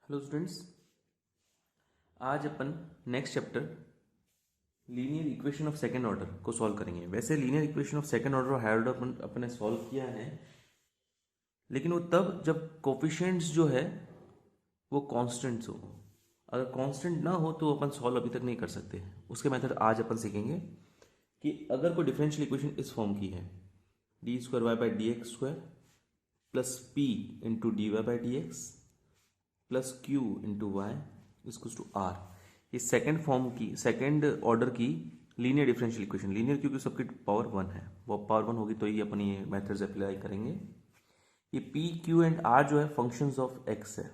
Hello students, आज अपन next chapter linear equation of second order को सॉल्व करेंगे। वैसे linear equation of second order और हायर ऑर्डर अपने सॉल्व किया है, लेकिन वो तब जब कोफिशिएंट्स जो है वो कांस्टेंट्स हो। अगर कांस्टेंट ना हो तो अपन सॉल्व अभी तक नहीं कर सकते। उसके मेथड आज अपन सीखेंगे कि अगर कोई डिफरेंशियल इक्वेशन इस फॉर्म की है, d square y by d x square plus p into d y by d x plus q into y equals to r, ये सेकेंड फॉर्म की सेकेंड ऑर्डर की लीनियर डिफरेंशियल इक्वेशन। लीनियर क्योंकि सबकी power one है, वो power one होगी तो ही अपन ये मेथड्स अप्लाई करेंगे। ये पी क्यू एंड आर जो है फंक्शंस ऑफ एक्स है।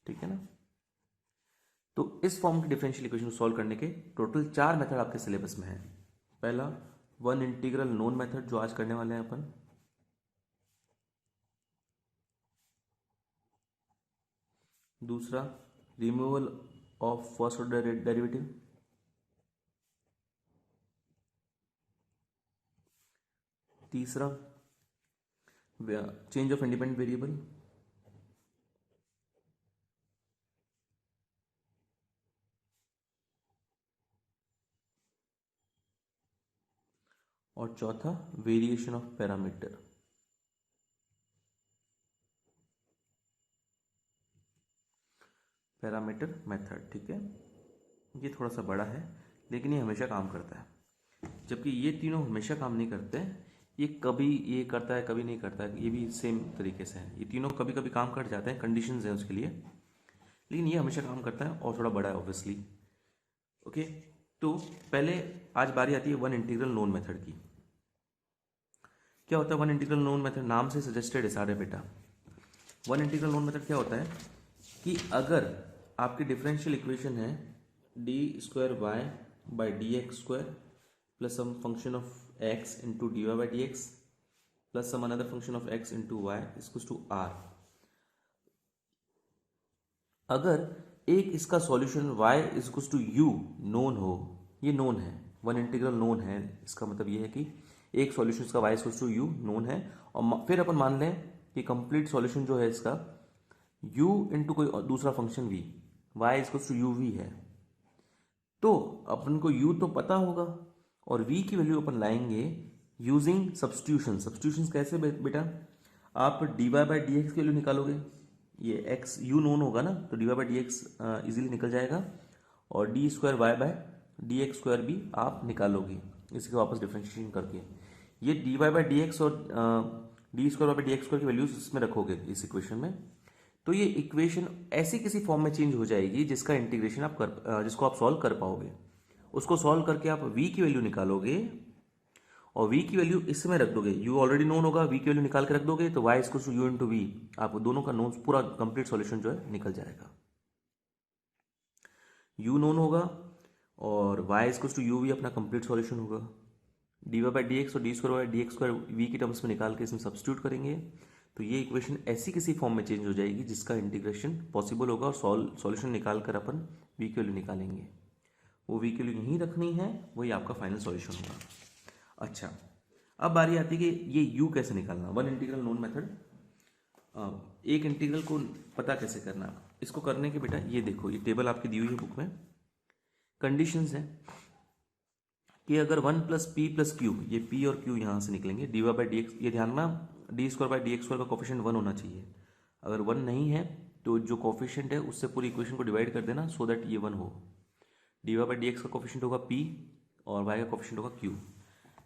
ठीक है ना। तो इस फॉर्म की डिफरेंशियल इक्वेशन को सॉल्व करने के टोटल 4 मेथड आपके सिलेबस में है। पहला वन इंटीग्रल नोन मेथड जो आज करने वाले हैं अपन। दूसरा removal of first order derivative. तीसरा चेंज ऑफ इंडिपेंडेंट वेरिएबल। और चौथा variation of parameter. Parameter method. ठीक है, ये थोड़ा सा बड़ा है लेकिन ये हमेशा काम करता है, जबकि ये तीनों हमेशा काम नहीं करते। ये कभी ये करता है कभी नहीं करता है, ये भी सेम तरीके से है। ये तीनों कभी कभी काम कर जाते हैं, कंडीशंस हैं उसके लिए, लेकिन ये हमेशा काम करता है और थोड़ा बड़ा है ऑब्वियसली। ओके, तो पहले आज बारी आती है वन इंटीग्रल नोन मेथड की। क्या होता है वन इंटीग्रल नोन मेथड? नाम से सजेस्टेड है सारे बेटा। वन इंटीग्रल नोन मेथड क्या होता है कि अगर आपकी डिफरेंशियल इक्वेशन है d square y by d x square plus some function of x into d y by d x plus some another function of x into y equals to r. अगर एक इसका solution y equals to u known हो, ये known है, one integral known है, इसका मतलब ये है कि एक सॉल्यूशन इसका y equals to u known है। और फिर अपन मान लें कि कंप्लीट सॉल्यूशन जो है इसका u इंटू कोई दूसरा function v, y equals to u v है, तो अपन को u तो पता होगा और v की वैल्यू अपन लाएंगे यूजिंग सब्स्टिट्यूशन। सब्स्टिट्यूशन कैसे बेटा? आप d y by d x की वैल्यू निकालोगे, ये x u नोन होगा ना, तो d y by d x easily निकल जाएगा, और d square y by d x square भी आप निकालोगे इसके वापस डिफ्रेंशिएशन करके। ये d y by d x और d square y by d x square की वैल्यूज इसमें रखोगे इस इक्वेशन में, तो ये इक्वेशन ऐसी किसी फॉर्म में चेंज हो जाएगी जिसका इंटीग्रेशन आप जिसको आप सॉल्व कर पाओगे। उसको सॉल्व करके आप v की वैल्यू निकालोगे और v की वैल्यू इसमें रख दोगे। u ऑलरेडी नोन होगा, v की वैल्यू निकाल के रख दोगे तो y equal to u into v, आप दोनों का नोन पूरा कंप्लीट सॉल्यूशन जो है निकल जाएगा। u नोन होगा और y इक्वल टू u भी अपना कंप्लीट सॉल्यूशन होगा। D y by d x और d square by d x square v की टर्म्स में निकाल के इसमें सब्स्टिट्यूट करेंगे, तो ये इक्वेशन ऐसी किसी फॉर्म में चेंज हो जाएगी जिसका इंटीग्रेशन पॉसिबल होगा, और सॉल्यूशन निकाल कर अपन v की वैल्यू निकालेंगे। वो v की वैल्यू यहीं रखनी है, वही आपका फाइनल सॉल्यूशन होगा। अच्छा, अब बारी आती है कि ये u कैसे निकालना। वन इंटीग्रल नोन मेथड, एक इंटीग्रल को पता कैसे करना। इसको करने के बेटा ये देखो, ये टेबल आपकी दी हुई है बुक में, कंडीशंस है कि अगर one plus p plus q, ये p और q यहाँ से निकलेंगे, d y by d x, ये ध्यान में d square by d x square का कोफिशिएंट वन होना चाहिए। अगर वन नहीं है तो जो कोफिशिएंट है उससे पूरी इक्वेशन को डिवाइड कर देना सो दैट ये वन हो। D y by d x का कोफिशिएंट होगा p और y का कोफिशिएंट होगा q।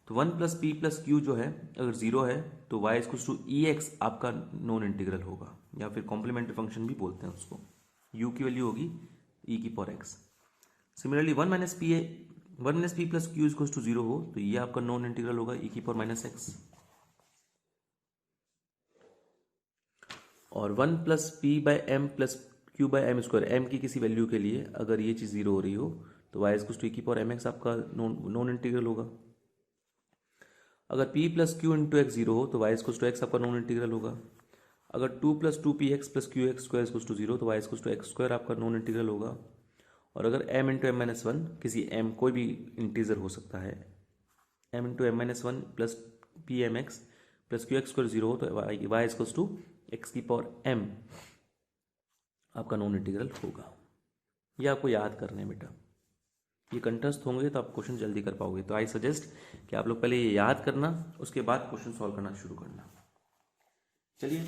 तो one plus p plus q जो है अगर जीरो है तो y equals to e x आपका नॉन इंटीग्रल होगा, या फिर कॉम्प्लीमेंट्री फंक्शन भी बोलते हैं उसको। u की वैल्यू होगी e की power x। Similarly one minus p plus q equals to zero हो तो ये आपका नॉन इंटीग्रल होगा e की पावर माइनस x। और one plus p by m plus q by m square, m की किसी वैल्यू के लिए अगर ये चीज़ जीरो हो रही हो तो y इक्वल्स टू e की पावर एम एक्स आपका नॉन इंटीग्रल होगा। अगर p plus q into x zero हो तो y इक्वल्स टू एक्स आपका नॉन इंटीग्रल होगा। अगर two plus two p x plus q x square equals to zero तो y equals to x square आपका non integral होगा। और अगर m into m minus one, किसी m कोई भी इंटीजर हो सकता है, m into m minus one plus p m x plus q x square zero हो तो वाई इक्वल्स टू एक्स की पावर एम आपका नॉन इंटीग्रल होगा। ये आपको याद करना है बेटा, ये कंठस्थ होंगे तो आप क्वेश्चन जल्दी कर पाओगे। तो आई सजेस्ट कि आप लोग पहले ये याद करना, उसके बाद क्वेश्चन सॉल्व करना शुरू करना। चलिए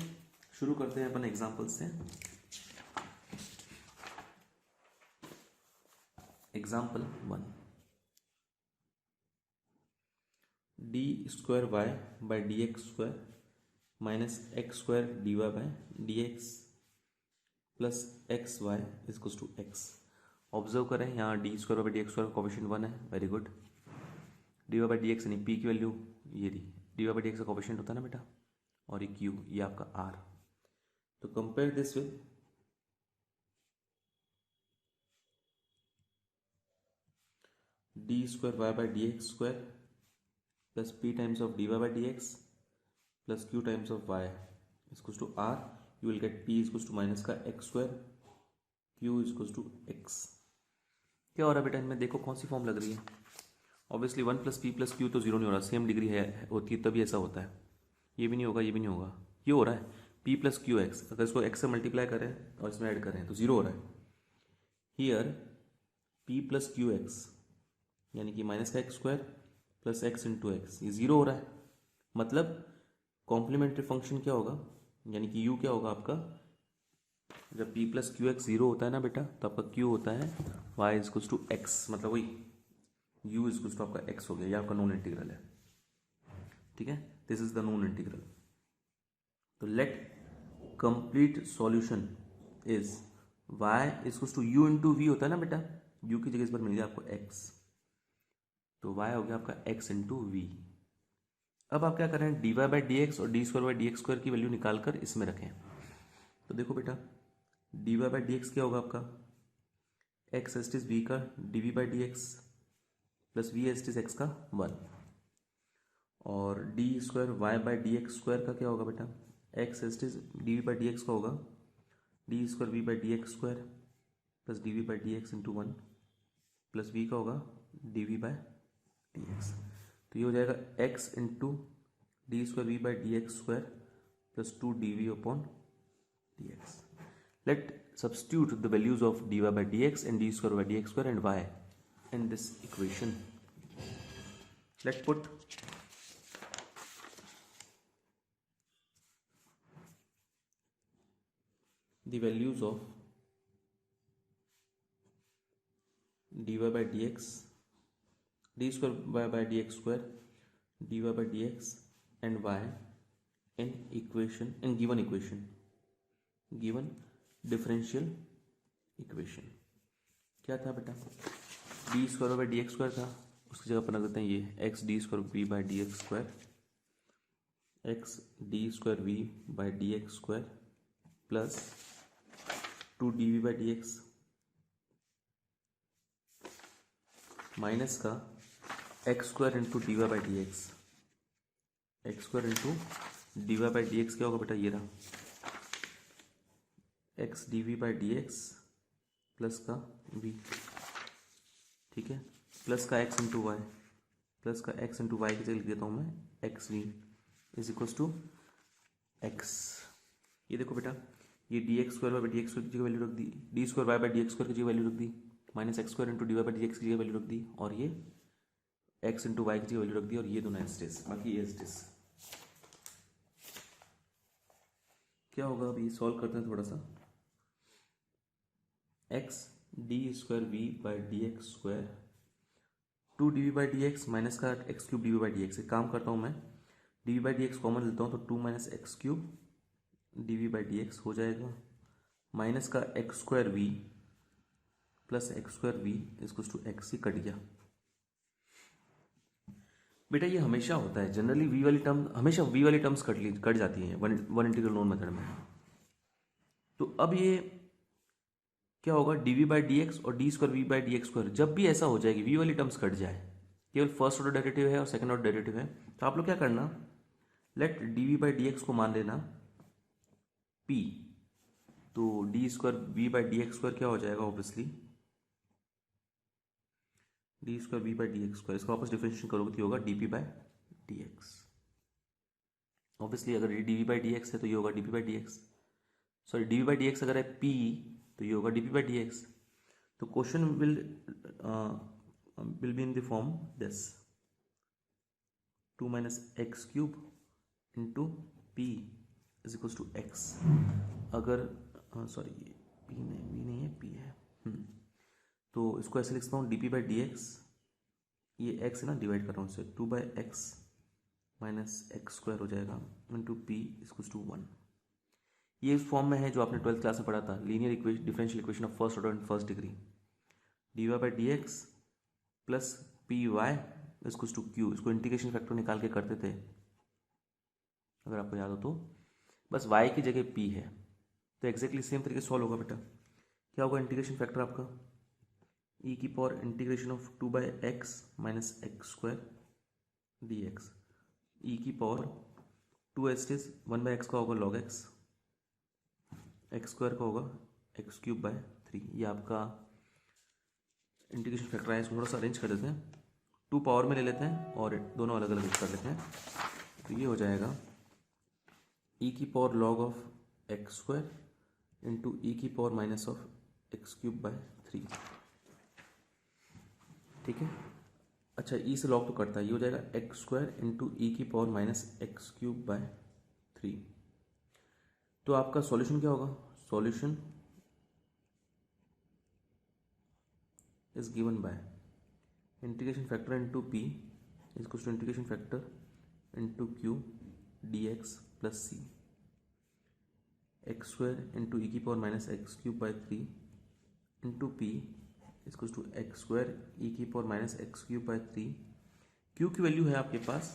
शुरू करते हैं अपन एग्जाम्पल से। Example 1, d square y by d x square minus x square d y by d x plus x y equals to x. Observe करें यहाँ d square by d x square coefficient 1 है, very good. D y by d x यानी p की value ये दी, d y by d x का coefficient होता है ना बेटा, और ये क्यू ये आपका आर। तो compare this with d square y by d x square plus p times of d y by d x plus q times of y equals to r. You will get p equals to minus का x square q equals to x. क्या हो रहा है बेटा इनमें, देखो कौन सी form लग रही है। Obviously 1 plus p plus Q तो जीरो नहीं हो रहा, सेम डिग्री है होती है तभी ऐसा होता है। ये भी नहीं होगा, ये भी नहीं होगा, ये हो रहा है पी प्लस क्यू एक्स। अगर इसको एक्स से मल्टीप्लाई करें और इसमें ऐड करें तो जीरो हो रहा है। Here P plus q x यानी कि माइनस का x square plus x into x, ये जीरो हो रहा है। मतलब कॉम्प्लीमेंट्री फंक्शन क्या होगा, यानी कि यू क्या होगा आपका, जब P plus q x zero होता है ना बेटा तो आपका क्यू होता है वाई इक्वल्स टू एक्स, मतलब वही यू इक्वल्स टू आपका एक्स हो गया। ये आपका नॉन इंटीग्रल है, ठीक है, this is the non integral. तो let complete solution is y equals to u into v होता है ना बेटा, u की जगह इस पर मिल गया आपको x, तो y हो गया आपका x इंटू वी। अब आप क्या करें, d y by d x और d square by d x square की वैल्यू निकाल कर इसमें रखें। तो देखो बेटा d y by d x क्या होगा आपका, एक्स एस्टिस वी का d v by d x plus v as it is x का 1, और d square y by d x square का क्या होगा बेटा, x as it is d v by d x का होगा D square v by d x square plus d v by d x into 1 plus v का होगा d v by d x. तो ये हो जाएगा x into d square v by d x square plus 2 d v upon d x. Let substitute the values of dy by dx and d square by dx square and y in this equation. Let's put the values of dy by dx, d square by dx square, dy by dx and y in equation, in given equation, given differential equation. क्या था बेटा, d square by d x square था, उसकी जगह पर रख देते हैं ये x d square v by d x square, x d square v by d x square plus 2 d v by d x minus का x square into d y by d x, x square into d y by d x क्या होगा बेटा, ये रहा x d v by d x plus का v, ठीक है, plus का एक्स इंटू वाई, प्लस का एक्स इंटू वाई की जगह लिख देता हूँ मैं x v is equals to x. ये देखो बेटा ये d x square by d x square की जगह वैल्यू रख दी, d square y by d x square की जगह वैल्यू रख दी, minus x square into d y by d x की जगह वैल्यू रख दी, और ये एक्स इंटू वाई की जगह वैल्यू रख दी, और ये दोनों एस्टिस, बाकी ये एस्टिस। क्या होगा, अभी सॉल्व करते हैं थोड़ा सा। X d square v by d x square 2 d v by d x minus का x cube d v by d x. एक काम करता हूँ मैं, d v by d x common लेता हूँ तो 2 minus x cube d v by d x हो जाएगा, माइनस का x square v plus x square v इसको टू एक्स ही कट गया। बेटा ये हमेशा होता है, जनरली वी वाली टर्म हमेशा वी वाली टर्म्स कट जाती हैं वन इंटीग्रल नोन मेथड में। तो अब ये क्या होगा, d v by d x और d square v by d x square, जब भी ऐसा हो जाएगी वी वाली टर्म्स कट जाए, केवल फर्स्ट ऑर्डर डेरिवेटिव है और सेकंड ऑर्डर डेरिवेटिव है, तो आप लोग क्या करना, let d v by d x को मान लेना पी, तो d square v by d x square क्या हो जाएगा, obviously d square v by d x square, इसको वापस डिफरेंशिएट करोगे तो होगा d p by d x. Obviously अगर ये d v by d x है तो ये होगा d p by d x, sorry d v by d x अगर है पी तो ये होगा d p by d x. तो question will be in the form this 2 minus x cube into p is equals to x. अगर sorry ये p नहीं है पी है, तो इसको ऐसे लिखता हूँ d p by d x, ये एक्स है ना डिवाइड कर रहा हूँ इससे, 2 by x minus x square हो जाएगा इंटू पी इक्वल्स टू 1। ये इस फॉर्म में है जो आपने 12th क्लास में पढ़ा था, linear equation differential equation of first order and first degree, d y by d x plus p y equals to q. इसको इंटीग्रेशन फैक्टर निकाल के करते थे अगर आपको याद हो तो, बस y की जगह p है तो एग्जैक्टली सेम तरीके सॉल्व होगा बेटा। क्या होगा इंटीग्रेशन फैक्टर आपका e की power integration of 2 by x minus x square d x, e की पावर 2 एस्टिस 1 बाई एक्स का होगा लॉग एक्स, एक्स स्क्वायर का होगा एक्स क्यूब बाय 3। ये आपका इंटीग्रेशन फैक्टर है, इसको थोड़ा सा अरेंज कर देते हैं, 2 पावर में ले लेते हैं और दोनों अलग अलग कर लेते हैं। तो ये हो जाएगा ई की power log of x square into e की power minus of x cube by 3, ठीक है। अच्छा ई से लॉग तो करता है, ये हो जाएगा एक्स स्क्वायर इंटू ई की power minus x cube by 3। तो आपका सॉल्यूशन क्या होगा, solution is given by integration factor into p is equals to integration factor into q d x plus c, x square into e की power minus x cube by 3 into p is equals to x square e की power minus x cube by 3। Q की value है आपके पास,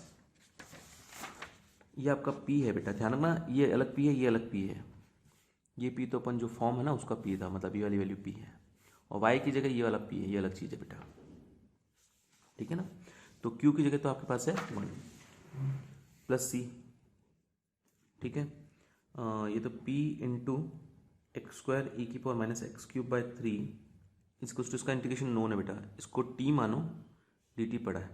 ये आपका p है बेटा, ध्यान रखना ये अलग p है ये अलग p है, ये p तो अपन जो फॉर्म है ना उसका p था, मतलब ये वाली वैल्यू p है, और y की जगह ये वाला p है, ये अलग चीज़ है बेटा, ठीक है ना। तो q की जगह तो आपके पास है 1 प्लस c, ठीक है। ये तो p into x square e की power minus x cube by 3 इसको इसका इंटीग्रेशन नोन है बेटा, इसको t मानो dt पड़ा है,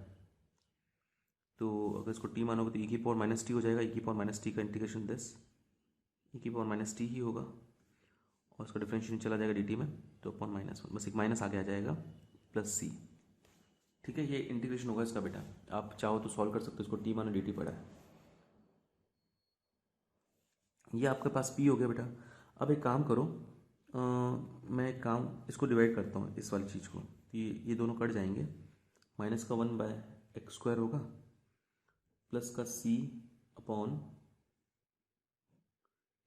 तो अगर इसको t मानोगे तो e की पावर माइनस टी हो जाएगा, e की पावर माइनस टी का इंटीग्रेशन दिस e की पावर माइनस टी ही होगा और इसका डिफरेंशिएशन चला जाएगा dt में, तो अपॉन माइनस 1, बस एक माइनस आगे आ जाएगा प्लस c, ठीक है। ये इंटीग्रेशन होगा इसका बेटा, आप चाहो तो सॉल्व कर सकते हो, इसको t मानो dt पड़ा है, ये आपके पास p हो गया बेटा। अब एक काम करो, मैं एक काम इसको डिवाइड करता हूँ इस वाली चीज़ को, ये दोनों कट जाएंगे, माइनस का 1 बाय एक्स स्क्वायर होगा प्लस का c अपॉन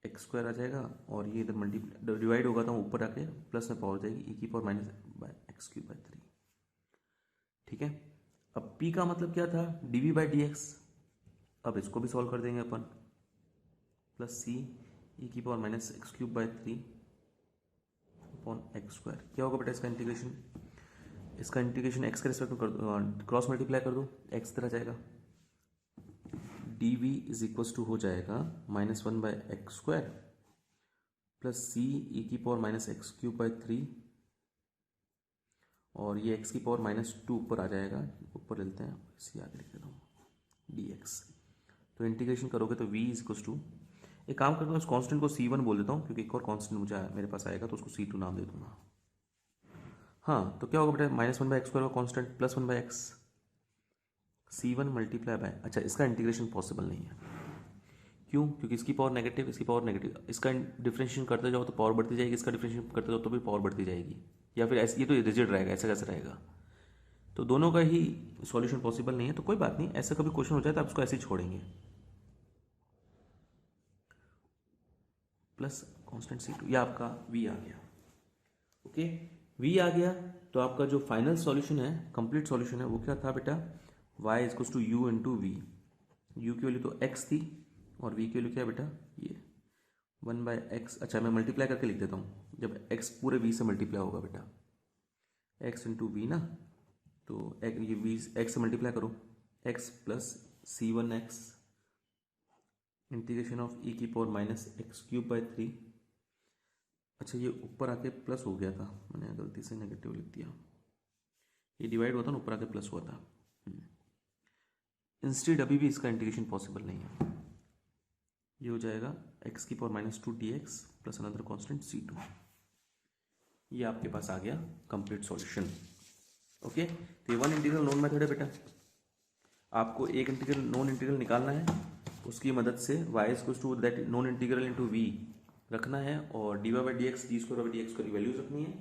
एक्स स्क्वायर आ जाएगा, और ये इधर डिवाइड होगा तो ऊपर आके प्लस में पावर जाएगी e की power minus by x cube by 3, ठीक है। अब p का मतलब क्या था dv बाई डी एक्स, अब इसको भी सॉल्व कर देंगे अपन, प्लस c e की power minus x cube by 3 upon x square. क्या होगा बेटा इसका इंटीग्रेशन, इसका इंटीग्रेशन एक्स के रिस्पेक्ट में कर दो, क्रॉस मल्टीप्लाई कर दो, एक्स तरह जाएगा, d v is equals to हो जाएगा minus 1 by x square plus c e की power minus x cube by 3, और ये एक्स की पावर माइनस 2 ऊपर आ जाएगा, ऊपर लेते हैं सी आगे लिख देता हूँ डी एक्स। तो इंटीग्रेशन करोगे तो v इज इक्वल्स टू, एक काम करता हूँ इस कांस्टेंट को c1 बोल देता हूँ क्योंकि एक और कांस्टेंट मुझे मेरे पास आएगा तो उसको c2 नाम दे दूंगा। हाँ तो क्या होगा बेटा, माइनस 1 बाय एक्स स्क्वायर का constant plus 1 by x, c1 multiply by, अच्छा इसका इंटीग्रेशन पॉसिबल नहीं है, क्यों, क्योंकि इसकी पावर नेगेटिव इसकी पावर नेगेटिव, इसका डिफरेंशिएशन करते जाओ तो पावर बढ़ती जाएगी, इसका डिफरेंशिएशन करते जाओ तो भी पावर बढ़ती जाएगी, या फिर ऐसे ये तो रिजिड रहेगा, ऐसा कैसे रहेगा, तो दोनों का ही सॉल्यूशन पॉसिबल नहीं है। तो कोई बात नहीं, ऐसा कभी क्वेश्चन हो जाए तो आप उसको ऐसे ही छोड़ेंगे, प्लस कांस्टेंट c2, या आपका v आ गया, ओके v आ गया। तो आपका जो फाइनल सॉल्यूशन है, कंप्लीट सॉल्यूशन है, वो क्या था बेटा, y is equals to u into v, u की वैल्यू तो x थी और v की वैल्यू क्या है बेटा, ये 1 बाय एक्स, अच्छा मैं मल्टीप्लाई करके लिख देता हूँ, जब x पूरे v से मल्टीप्लाई होगा बेटा, x इंटू वी ना, तो ये v x से मल्टीप्लाई करो, x plus c1x integration of e की power minus x cube by 3, अच्छा ये ऊपर आके प्लस हो गया था, मैंने गलती से नेगेटिव लिख दिया, ये डिवाइड हुआ था ना ऊपर आके प्लस हुआ था, इंस्टेड अभी भी इसका इंटीग्रेशन पॉसिबल नहीं है, ये हो जाएगा एक्स की power minus two D x plus another constant C2। ये आपके पास आ गया कंप्लीट सॉल्यूशन। ओके, तो ये वन इंटीग्रल नोन मेथड है बेटा। आपको एक इंटीग्रल नॉन इंटीग्रल निकालना है, उसकी मदद से y equals to that non integral into v रखना है और dy by d x d square by d x की वैल्यूज रखनी है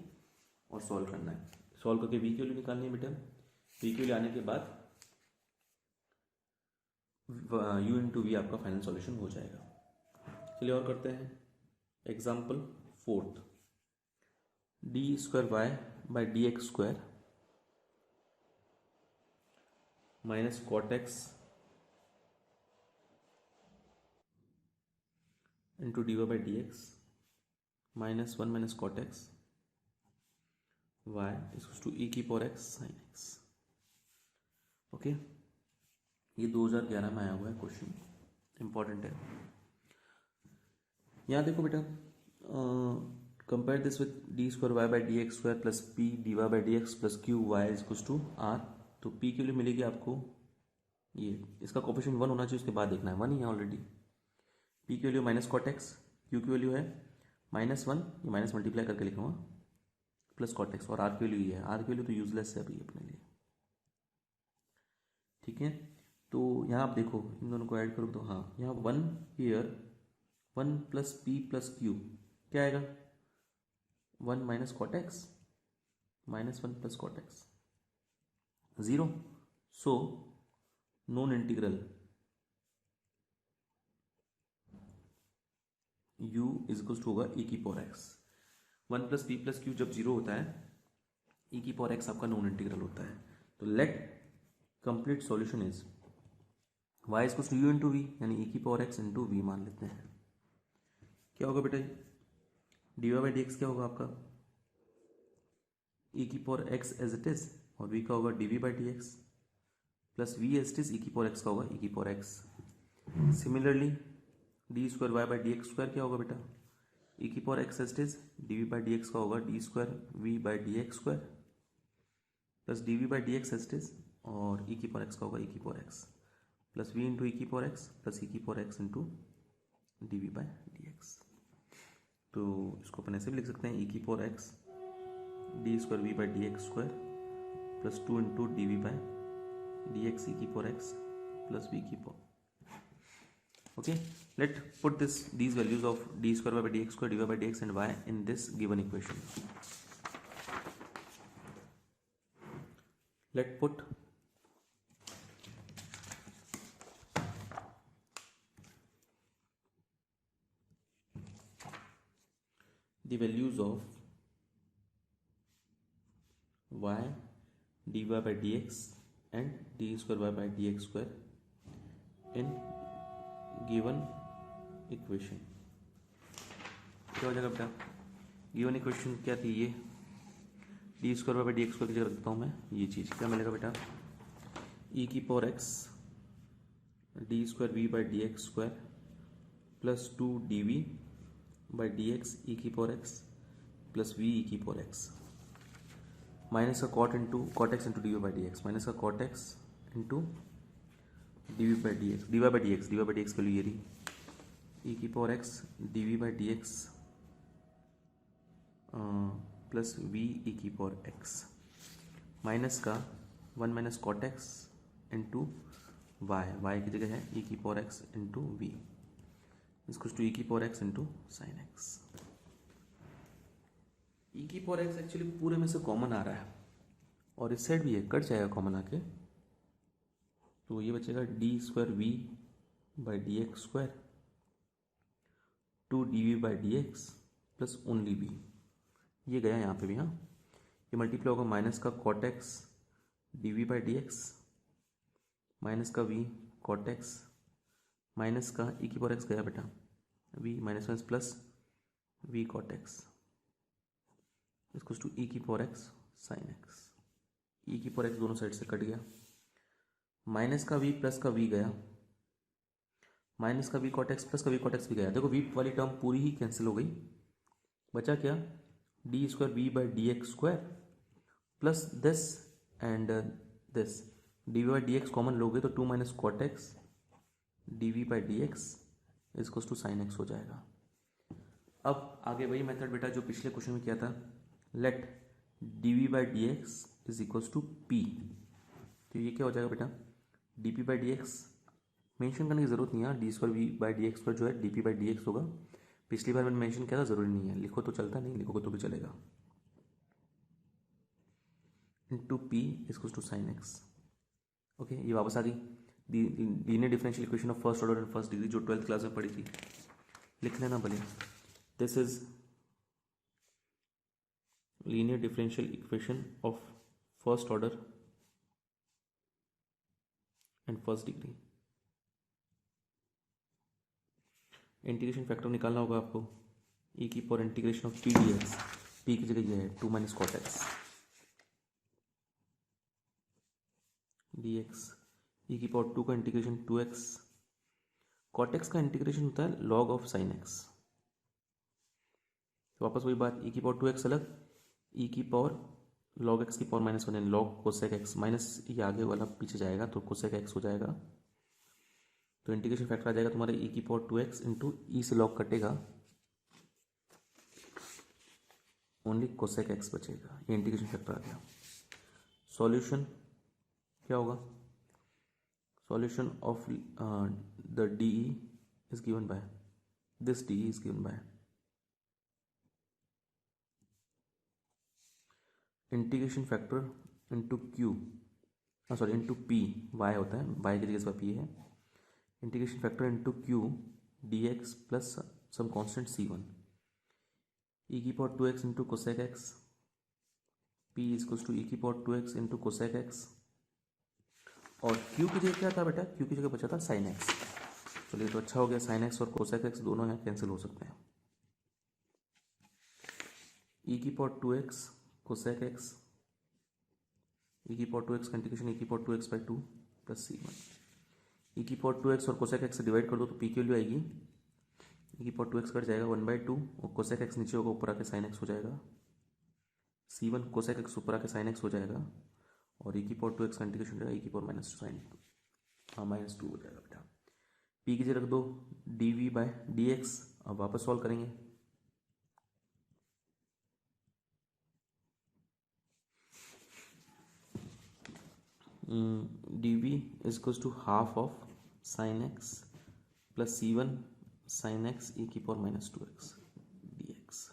और सॉल्व करना है। सॉल्व करके v की वैल्यू निकालनी है बेटा। v की वैल्यू आने के बाद u इंटू वी आपका फाइनल सॉल्यूशन हो जाएगा। चलिए और करते हैं। Example fourth, d square y by d x square minus cot x into d y by d x minus one minus cot x y equals to e की power x sine x. Okay, ये 2011 में आया हुआ है question, important है। यहाँ देखो बेटा, compare this with d square y by d x square plus p d y by d x plus q y equals to r. तो पी के लिए मिलेगी आपको ये, इसका कोफिशिएंट 1 होना चाहिए, उसके बाद देखना है 1 ही है ऑलरेडी। पी की value minus cot x, q की वैल्यू है -1, ये माइनस मल्टीप्लाई करके लिखूँगा प्लस कॉट एक्स, और आर की वैल्यू ये है। आर की वैल्यू तो यूजलेस है अभी अपने लिए, ठीक है। तो यहाँ आप देखो, इन दोनों को ऐड करो तो हाँ, यहाँ 1 here 1 plus p plus q क्या आएगा, 1 minus cot x minus 1 plus cot x 0। So non integral u is equals to होगा e की power x। 1 plus p plus q जब 0 होता है, e की पावर x आपका नॉन इंटीग्रल होता है। तो let complete solution is y equals to u into v, यानी e की पावर x इंटू वी मान लेते हैं। क्या होगा बेटा, d y by d x क्या होगा आपका, e की power x as it is, और v का होगा d v by d x plus v as it is, e की पावर x का होगा e की power x। Similarly d square y by d x square क्या होगा बेटा, e की power x as it is, d v by d x का होगा D square v by d x square plus d v by d x as it is, और e की power x का होगा e की power x plus v into e की power x plus e की power x into d v by d x. तो इसको अपन ऐसे भी लिख सकते हैं, e की power x d square v by d x square plus 2 into d v by d x e की पावर x प्लस वी की power. Okay, let put these values of d square by dx square, dy by dx and y in this given equation. Let put the values of y dy by dx and d square y by dx square in given equation. क्या हो जाएगा बेटा, given equation क्या थी, ये D square by d x square की जगह रखता हूँ मैं, ये चीज़ क्या मिलेगा बेटा, e की power x d square v by d x square plus 2 d v by d x e की power x plus v e की पावर x माइनस का cot x into d v by d x minus का cot x into d v by d x, d y by d x, d y by d x value ये रही, e की power x d v by d x plus v e की power x minus का 1 minus cot x into y की जगह है e की power x into v इसको टू ई की power x into sine x. E की power x actually पूरे में से कॉमन आ रहा है और इस साइड भी है, कट जाएगा कॉमन आके, तो ये बचेगा d square v by d x square 2 d v by d x plus only v, ये गया यहाँ पे भी। हाँ, ये मल्टीप्लाई होगा माइनस का cot x d v by d x minus का वी कॉट एक्स माइनस का ई की पावर एक्स गया बेटा, v minus minus plus v cot x इसको टू ई की power x sine x. E की पावर एक्स दोनों side से कट गया, माइनस का वी प्लस का वी गया, माइनस का वी कॉट एक्स प्लस का वी कॉट एक्स भी गया। देखो वी वाली टर्म पूरी ही कैंसिल हो गई, बचा क्या, d square v by d x square plus this and this, d v by d x common लोगे तो 2 minus cot x d v by d x is to sine x हो जाएगा। अब आगे वही मेथड बेटा जो पिछले क्वेश्चन में किया था, let d v by d x is equals to p. तो ये क्या हो जाएगा बेटा, d p by d x mention करने की जरूरत नहीं है, d square v by d x पर जो है d p by d x होगा। पिछली बार मैंने मेंशन किया था, जरूरी नहीं है, लिखो तो चलता, नहीं लिखोगे तो भी चलेगा। Into p is to sine x. Okay, ये वापस आ गई linear differential equation of first order and first degree जो 12th क्लास में पढ़ी थी, लिख लेना भले। This is linear differential equation of first order and first degree. Integration factor निकालना होगा आपको, ई की power integration of p d x, p की जगह ये है 2 minus cot x d x, e की पावर 2 का इंटीग्रेशन 2x, कॉट एक्स का इंटीग्रेशन होता है लॉग ऑफ साइन एक्स। तो वापस वही बात, ई की पावर 2x अलग, ई की पावर लॉग एक्स की पावर -1 यानी लॉग कोसेक एक्स, माइनस ये आगे वाला पीछे जाएगा तो कोसेक एक्स हो जाएगा। तो इंटीग्रेशन फैक्टर आ जाएगा तुम्हारे ई की पावर 2x इंटू ई से लॉग कटेगा, ओनली कोसेक एक्स बचेगा। ये इंटीग्रेशन फैक्टर आ गया। सॉल्यूशन क्या होगा, solution of the DE is given by this DE is given by integration factor into Q into P, y होता है, y की जगह पर P है, integration factor into Q dx plus some constant C1 e की power 2x into cosec x, P is equals to e की power 2x into cosec x, और Q की जगह क्या था बेटा, Q की जगह बचा था साइन एक्स। चलिए तो अच्छा हो गया, साइन एक्स और कोसेक एक्स दोनों यहाँ कैंसिल हो सकते हैं। ई की power 2x cosec x, e की पावर 2x का इंटीग्रेशन ई की power 2x by 2 plus C1, e की पावर 2x और कोसेक एक्स से डिवाइड कर दो तो पी की वैल्यू आएगी, ई की पावर 2x कट जाएगा 1/2 और कोसेक एक्स नीचे होगा ऊपर आके साइन एक्स हो जाएगा, C1 कोसेक एक्स ऊपर आके साइन एक्स हो जाएगा, और ई की पावर 2x का इंटीग्रेशन हो जाएगा ई की पावर -2 साइन 2, हाँ -2 हो जाएगा बेटा। पी की जगह रख दो d v by d x. अब वापस सॉल्व करेंगे, d v is equals to half of sine x plus C1 sine x e की power -2x d x.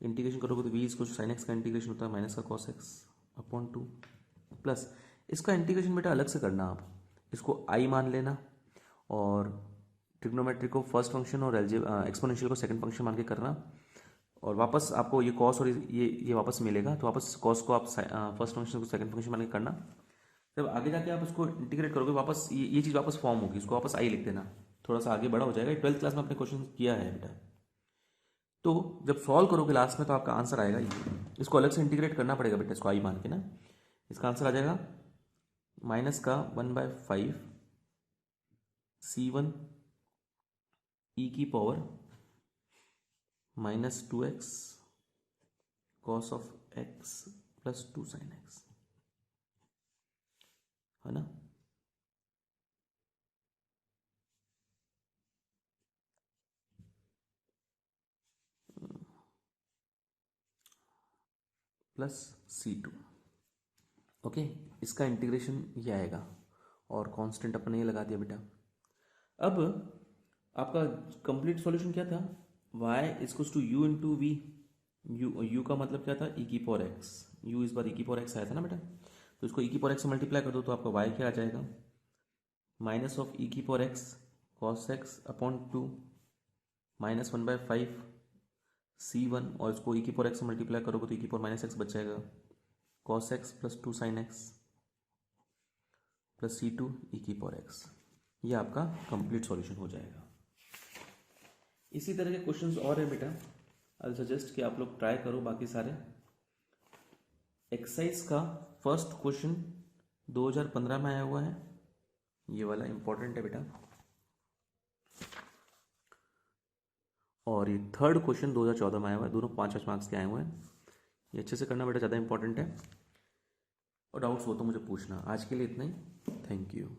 Integration करोगे तो v is equals to sine x का integration होता है minus का कॉस एक्स अपॉन 2 प्लस इसका integration बेटा अलग से करना, आप इसको आई मान लेना और ट्रिग्नोमेट्री को फर्स्ट फंक्शन और एक्सपोनेंशियल को सेकंड फंक्शन मान के करना, और वापस आपको ये कॉस और ये वापस मिलेगा, तो वापस कॉस को आप फर्स्ट फंक्शन को सेकंड फंक्शन मान के करना। जब आगे जाके आप इसको इंटीग्रेट करोगे वापस ये चीज़ वापस फॉर्म होगी, इसको वापस आई लिख देना, थोड़ा सा आगे बड़ा हो जाएगा। 12th क्लास में आपने क्वेश्चन किया है बेटा, तो जब सॉल्व करोगे लास्ट में तो आपका आंसर आएगा ये, इसको अलग से इंटीग्रेट करना पड़ेगा बेटा, इसको आई मान के ना। इसका आंसर आ जाएगा माइनस का 1/5 C1 ई की power -2x cos of x plus 2 sine x, है ना। Plus C2। ओके, इसका इंटीग्रेशन ये आएगा और कांस्टेंट अपन ने ये लगा दिया बेटा। अब आपका कंप्लीट सॉल्यूशन क्या था, y is to u into v, u का मतलब क्या था e की पावर x, u इस बार e की पावर x आया था ना बेटा, तो इसको e की पावर x से मल्टीप्लाई कर दो तो आपका y क्या आ जाएगा, माइनस ऑफ e की power x cos x upon 2 -1/5 C1, और इसको e की पावर x से मल्टीप्लाई करोगे तो e की पावर -x बच जाएगा, cos x plus 2 sine x प्लस C2 e की पावर x। ये आपका कंप्लीट सॉल्यूशन हो जाएगा। इसी तरह के क्वेश्चंस और हैं बेटा, आई सजेस्ट कि आप लोग ट्राई करो बाकी सारे। एक्सरसाइज का फर्स्ट क्वेश्चन 2015 में आया हुआ है, ये वाला इंपॉर्टेंट है बेटा, और ये थर्ड क्वेश्चन 2014 में आया हुआ है, दोनों 5-5 मार्क्स के आए हुए हैं। ये अच्छे से करना बेटा, ज़्यादा इंपॉर्टेंट है, और डाउट्स हो तो मुझे पूछना। आज के लिए इतना ही, थैंक यू।